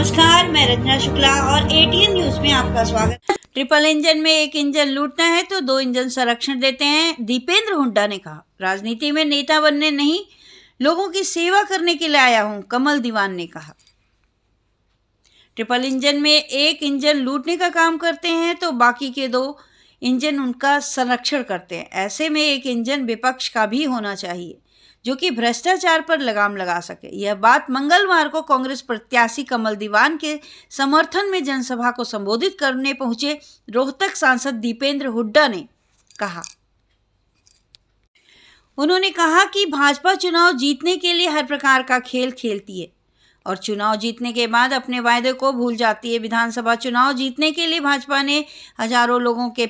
नमस्कार, मैं रंजना शुक्ला और एटीएन न्यूज में आपका स्वागत। ट्रिपल इंजन में एक इंजन लूटना है तो 2 इंजन संरक्षण देते हैं, दीपेंद्र हुड्डा ने कहा। राजनीति में नेता बनने नहीं, लोगों की सेवा करने के लिए आया हूं, कमल दीवान ने कहा। ट्रिपल इंजन में एक इंजन लूटने का काम करते हैं तो बाकी के 2 इंजन उनका संरक्षण करते हैं। ऐसे में एक इंजन विपक्ष का भी होना चाहिए जो कि भ्रष्टाचार पर लगाम लगा सके। यह बात मंगलवार को कांग्रेस प्रत्याशी कमल दीवान के समर्थन में जनसभा को संबोधित करने पहुंचे रोहतक सांसद दीपेंद्र हुड्डा ने कहा। उन्होंने कहा कि भाजपा चुनाव जीतने के लिए हर प्रकार का खेल खेलती है और चुनाव जीतने के बाद अपने वायदे को भूल जाती है। विधानसभा चुनाव जीतने के लिए भाजपा ने हजारों लोगों के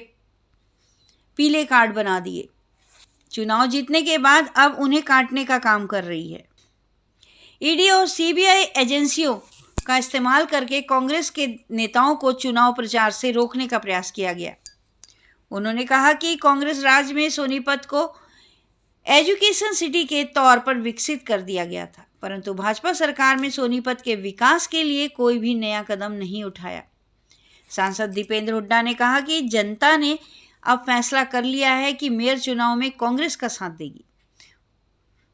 पीले कार्ड बना दिए। चुनाव जीतने के बाद अब उन्हें काटने का काम कर रही है। ईडी और सीबीआई एजेंसियों का इस्तेमाल करके कांग्रेस के नेताओं को चुनाव प्रचार से रोकने का प्रयास किया गया। उन्होंने कहा कि कांग्रेस राज्य में सोनीपत को एजुकेशन सिटी के तौर पर विकसित कर दिया गया था, परंतु भाजपा सरकार में सोनीपत के विकास के लिए कोई भी नया कदम नहीं उठाया। सांसद दीपेंद्र हुड्डा ने कहा कि जनता ने अब फैसला कर लिया है कि मेयर चुनाव में कांग्रेस का साथ देगी।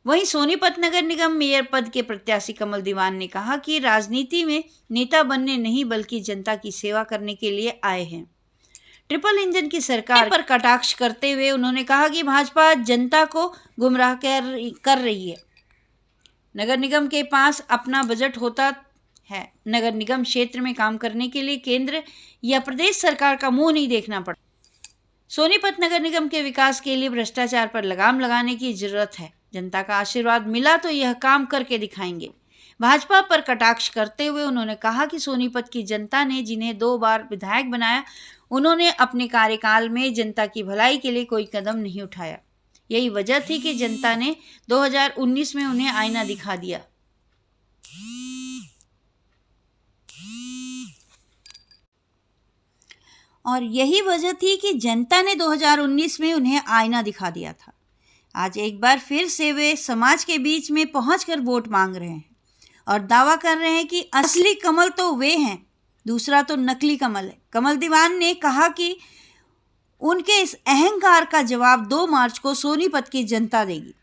वहीं सोनीपत नगर निगम मेयर पद के प्रत्याशी कमल दीवान ने कहा कि राजनीति में नेता बनने नहीं बल्कि जनता की सेवा करने के लिए आए हैं। ट्रिपल इंजन की सरकार पर कटाक्ष करते हुए उन्होंने कहा कि भाजपा जनता को गुमराह कर रही है। नगर निगम के पास अपना बजट होता है। नगर निगम क्षेत्र में काम करने के लिए केंद्र या प्रदेश सरकार का मुंह नहीं देखना पड़ता। सोनीपत नगर निगम के विकास के लिए भ्रष्टाचार पर लगाम लगाने की जरूरत है। जनता का आशीर्वाद मिला तो यह काम करके दिखाएंगे। भाजपा पर कटाक्ष करते हुए उन्होंने कहा कि सोनीपत की जनता ने जिन्हें 2 बार विधायक बनाया, उन्होंने अपने कार्यकाल में जनता की भलाई के लिए कोई कदम नहीं उठाया। यही वजह थी कि जनता ने 2019 में उन्हें आईना दिखा दिया। और यही वजह थी कि जनता ने 2019 में उन्हें आईना दिखा दिया था। आज एक बार फिर से वे समाज के बीच में पहुंचकर वोट मांग रहे हैं और दावा कर रहे हैं कि असली कमल तो वे हैं, दूसरा तो नकली कमल है। कमल दीवान ने कहा कि उनके इस अहंकार का जवाब 2 मार्च को सोनीपत की जनता देगी,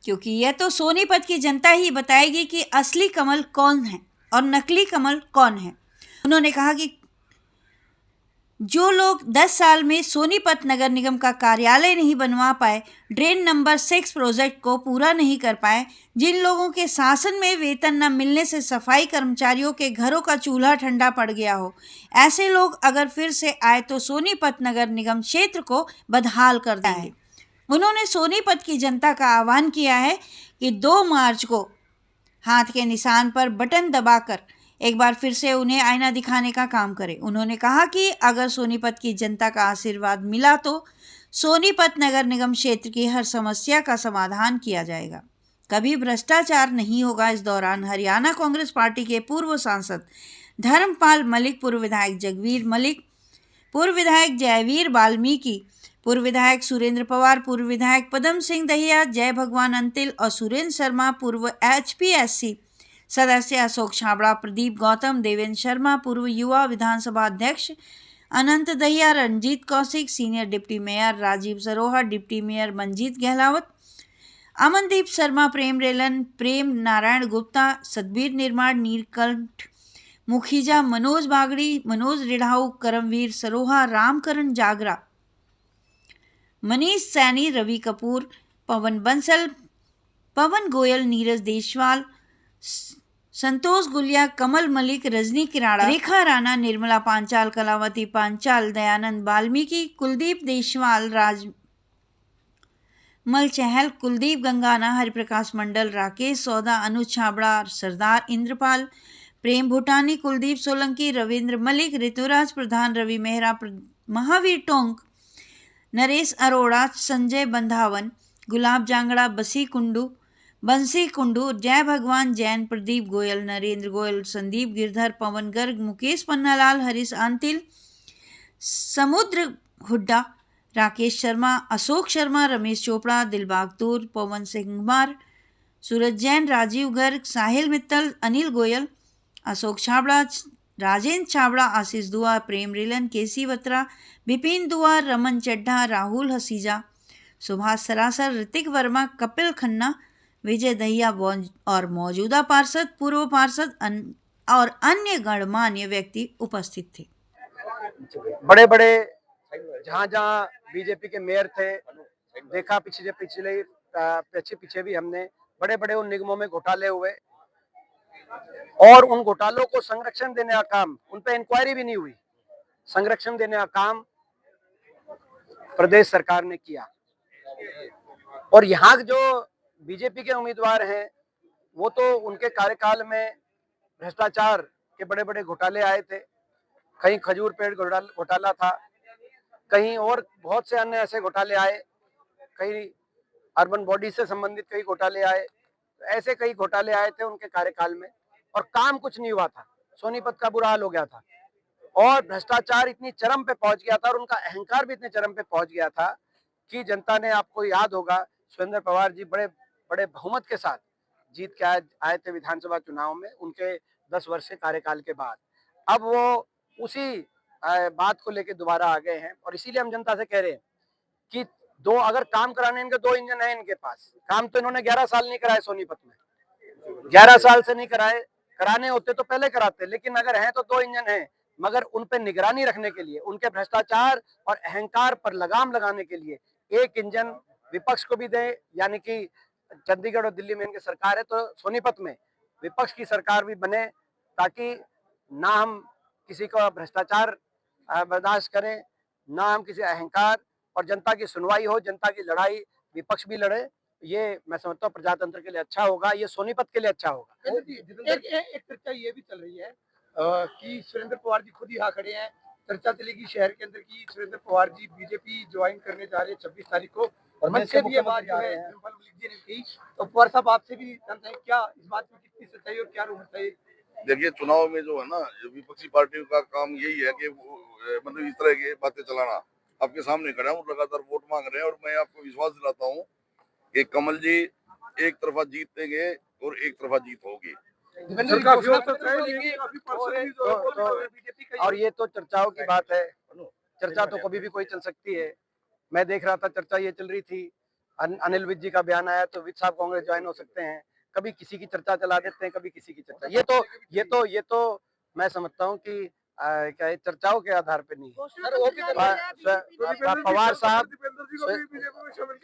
क्योंकि यह तो सोनीपत की जनता ही बताएगी कि असली कमल कौन है और नकली कमल कौन है। उन्होंने कहा कि जो लोग 10 साल में सोनीपत नगर निगम का कार्यालय नहीं बनवा पाए, ड्रेन नंबर 6 प्रोजेक्ट को पूरा नहीं कर पाए, जिन लोगों के शासन में वेतन न मिलने से सफाई कर्मचारियों के घरों का चूल्हा ठंडा पड़ गया हो, ऐसे लोग अगर फिर से आए तो सोनीपत नगर निगम क्षेत्र को बदहाल कर देंगे। उन्होंने सोनीपत की जनता का आह्वान किया है कि 2 मार्च को हाथ के निशान पर बटन दबाकर एक बार फिर से उन्हें आईना दिखाने का काम करें। उन्होंने कहा कि अगर सोनीपत की जनता का आशीर्वाद मिला तो सोनीपत नगर निगम क्षेत्र की हर समस्या का समाधान किया जाएगा, कभी भ्रष्टाचार नहीं होगा। इस दौरान हरियाणा कांग्रेस पार्टी के पूर्व सांसद धर्मपाल मलिक, पूर्व विधायक जगवीर मलिक, पूर्व विधायक जयवीर वाल्मीकि, पूर्व विधायक सुरेंद्र पवार, पूर्व विधायक पदम सिंह दहिया, जय भगवान अंतिल और सुरेंद्र शर्मा, पूर्व HPSC सदस्य अशोक छाबड़ा, प्रदीप गौतम, देवेंद्र शर्मा, पूर्व युवा विधानसभा अध्यक्ष Anant Dahiya, Ranjit Kaushik, senior deputy mayor Rajiv Saroha, deputy mayor Manjeet Gahlawat, Amandeep Sharma, Prem Relan, Prem Narayan Gupta, Satbir Nirman, Neelkanth Mukhija, Manoj Bagri, Manoj रिढ़ाऊ, Karambir Saroha, Ramkaran जागरा, मनीष सैनी, रवि कपूर, पवन बंसल, पवन गोयल, नीरज देशवाल, संतोष गुलिया, कमल मलिक, रजनी किराड़ा, रेखा राणा, निर्मला पांचाल, कलावती पांचाल, दयानंद वाल्मीकि, कुलदीप देशवाल, राजमल चहल, कुलदीप गंगाना, हरिप्रकाश मंडल, राकेश सौदा, अनुज छाबड़ा, सरदार इंद्रपाल, प्रेम भूटानी, कुलदीप सोलंकी, रविंद्र मलिक, ऋतुराज प्रधान, रवि मेहरा, महावीर टोंक, नरेश अरोड़ा, संजय बंधावन, गुलाब जांगड़ा, बंसी कुंडू, जय भगवान जैन, प्रदीप गोयल, नरेंद्र गोयल, संदीप गिरधर, पवन गर्ग, मुकेश पन्नालाल, हरीश अंतिल, समुद्र हुड्डा, राकेश शर्मा, अशोक शर्मा, रमेश चोपड़ा, दिलबाग तूर, पवन सिंह कुमार, सूरज जैन, राजीव गर्ग, साहिल मित्तल, अनिल गोयल, अशोक छाबड़ा, राजेंद्र छाबड़ा, आशीष दुआ, प्रेम रिलन, केसी बत्रा, बिपिन दुआ, रमन चड्ढा, राहुल हसीजा, सुभाष सरासर, ऋतिक वर्मा, कपिल खन्ना, विजय दहिया और मौजूदा पार्षद, पूर्व पार्षद और अन्य गणमान्य व्यक्ति उपस्थित थे। बड़े बड़े जहाँ जहाँ बीजेपी के मेयर थे, देखा पीछे भी हमने बड़े बड़े उन निगमों में घोटाले हुए और उन घोटालों को संरक्षण देने का काम, उन पे इंक्वायरी भी नहीं हुई, संरक्षण देने का काम प्रदेश सरकार ने किया। और यहाँ जो बीजेपी के उम्मीदवार हैं वो तो उनके कार्यकाल में भ्रष्टाचार के बड़े बड़े घोटाले आए थे, कहीं खजूर पेड़ घोटाला था, कहीं और बहुत से अन्य ऐसे घोटाले आए, कहीं अर्बन बॉडी से संबंधित कई घोटाले आए, ऐसे कई घोटाले आए थे उनके कार्यकाल में और काम कुछ नहीं हुआ था। सोनीपत का बुरा हाल हो गया था और भ्रष्टाचार इतनी चरम पे पहुंच गया था और उनका अहंकार भी इतने चरम पे पहुंच गया था कि जनता ने, आपको याद होगा, सुरेंद्र पवार जी बड़े बड़े बहुमत के साथ जीत के आए थे विधानसभा चुनाव में उनके 10 वर्ष के कार्यकाल के बाद। अब वो उसी बात को लेकर दोबारा आ गए हैं और इसीलिए हम जनता से कह रहे हैं कि अगर काम कराने इनके 2 इंजन है इनके पास। काम तो इन्होंने 11 साल नहीं कराए सोनीपत में, 11 साल से नहीं कराए, कराने होते तो पहले कराते, लेकिन अगर हैं तो 2 इंजन हैं, मगर उन पर निगरानी रखने के लिए, उनके भ्रष्टाचार और अहंकार पर लगाम लगाने के लिए एक इंजन विपक्ष को भी दें, यानी कि चंडीगढ़ और दिल्ली में इनकी सरकार है तो सोनीपत में विपक्ष की सरकार भी बने, ताकि ना हम किसी का भ्रष्टाचार बर्दाश्त करें, ना हम किसी अहंकार, और जनता की सुनवाई हो, जनता की लड़ाई विपक्ष भी लड़े। ये मैं समझता हूँ प्रजातंत्र के लिए अच्छा होगा, ये सोनीपत के लिए अच्छा होगा। एक चर्चा ये भी चल रही है कि सुरेंद्र पवार जी खुद ही यहाँ खड़े हैं, चर्चा चलेगी शहर के अंदर की सुरेंद्र पवार जी बीजेपी ज्वाइन करने जा रहे हैं 26 तारीख को, और मंच से भी ये बात जो है की। तो पवार साहब आपसे भी जानते हैं क्या इस बात में कितनी सच्चाई और क्या रूमर है? देखिए, चुनाव में जो है ना, विपक्षी पार्टियों का काम यही है कि मतलब इस तरह की बातें चलाना। आपके सामने खड़ा हूँ, लगातार वोट मांग रहे हैं और मैं आपको विश्वास दिलाता हूँ कि कमल जी एक तरफा जीतेंगे और एक तरफा जीत होगी। और ये तो चर्चाओं की बात है, चर्चा तो कभी भी कोई चल सकती है। मैं देख रहा था चर्चा ये चल रही थी, अनिल विज जी का बयान आया तो विज साहब कांग्रेस ज्वाइन हो सकते हैं, कभी किसी की चर्चा चला देते हैं, कभी किसी की चर्चा। ये तो मैं समझता हूँ कि क्या चर्चाओं के आधार पे नहीं। पवार साहब,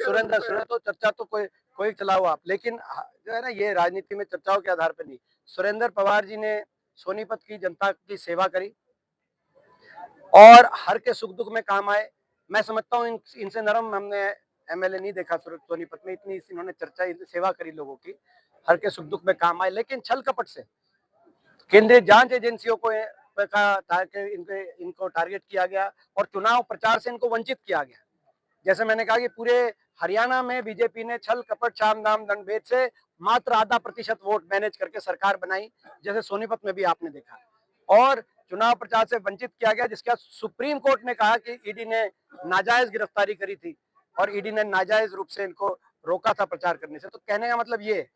सुरेंद्र तो चर्चा तो कोई चलाओ आप, लेकिन जो है ना, ये राजनीति में चर्चाओं के आधार पे नहीं। सुरेंद्र पवार जी ने सोनीपत की जनता की सेवा करी और हर के सुख दुख में काम आए। मैं समझता हूँ इनसे नरम हमने एमएलए नहीं देखा सोनीपत में, इतनी इन्होंने चर्चा, सेवा करी लोगों की, हर के सुख दुख में काम आए। लेकिन छल कपट से केंद्रीय जांच एजेंसियों को इनको टारगेट किया गया और चुनाव प्रचार से इनको वंचित किया गया। जैसे मैंने कहा कि पूरे हरियाणा में बीजेपी ने छल कपट साम दाम दंड भेद से मात्र 0.5% वोट मैनेज करके सरकार बनाई, जैसे सोनीपत में भी आपने देखा, और चुनाव प्रचार से वंचित किया गया, जिसका सुप्रीम कोर्ट ने कहा कि ईडी ने नाजायज गिरफ्तारी करी थी और ईडी ने नाजायज रूप से इनको रोका था प्रचार करने से। तो कहने का मतलब ये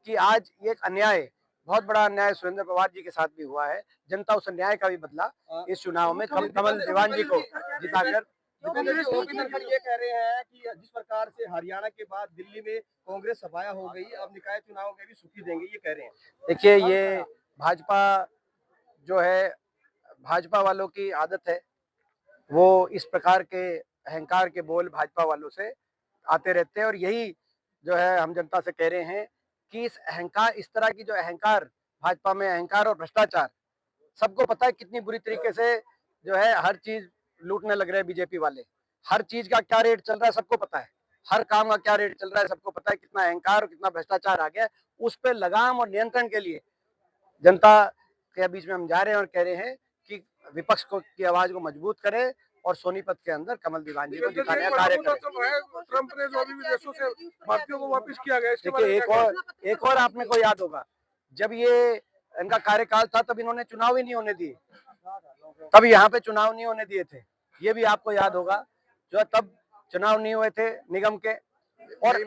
कि आज ये एक अन्याय, बहुत बड़ा अन्याय सुरेंद्र पवार जी के साथ भी हुआ है। जनता उस अन्याय का भी बदला इस चुनाव में कमल देवान जी को जिताकर। ये कह रहे हैं कि जिस प्रकार से हरियाणा के बाद दिल्ली में कांग्रेस सफाया हो गई, अब निकाय चुनाव में भी सुखी देंगे, ये कह रहे हैं। देखिए, ये भाजपा जो है, भाजपा वालों की आदत है, वो इस प्रकार के अहंकार के बोल भाजपा वालों से आते रहते हैं और यही जो है हम जनता से कह रहे हैं कि इस अहंकार, इस तरह की जो अहंकार भाजपा में, अहंकार और भ्रष्टाचार, सबको पता है कितनी बुरी तरीके से जो है हर चीज लूटने लग रहे हैं बीजेपी वाले। हर चीज का क्या रेट चल रहा है सबको पता है, हर काम का क्या रेट चल रहा है सबको पता है, कितना अहंकार और कितना भ्रष्टाचार आ गया। उस पर लगाम और नियंत्रण के लिए जनता के बीच में हम जा रहे हैं और कह रहे हैं कि विपक्ष को की आवाज को मजबूत करें और सोनीपत के अंदर कमल दीवान जी को जिताने का कार्य करें। ट्रंप ने जो अभी विदेशों से भारतीयों को वापस किया गया, देखिए, एक और आपने को याद होगा, जब ये इनका कार्यकाल था तब इन्होंने चुनाव ही नहीं होने दिए, तब यहाँ पे चुनाव नहीं होने दिए थे, ये भी आपको याद होगा। जो तब चुनाव नहीं हुए थे निगम के, और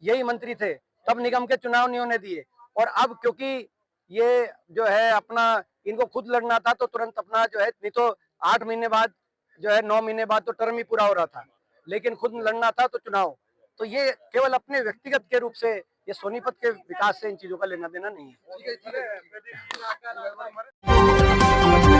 यही मंत्री थे, तब निगम के चुनाव नहीं होने दिए। और अब क्योंकि ये जो है अपना इनको खुद लड़ना था तो तुरंत अपना जो है, नहीं तो 8 महीने बाद जो है 9 महीने बाद तो टर्म ही पूरा हो रहा था, लेकिन खुद लड़ना था तो चुनाव। तो ये केवल अपने व्यक्तिगत के रूप से, ये सोनीपत के विकास से इन चीजों का लेना देना नहीं है। ठीक है।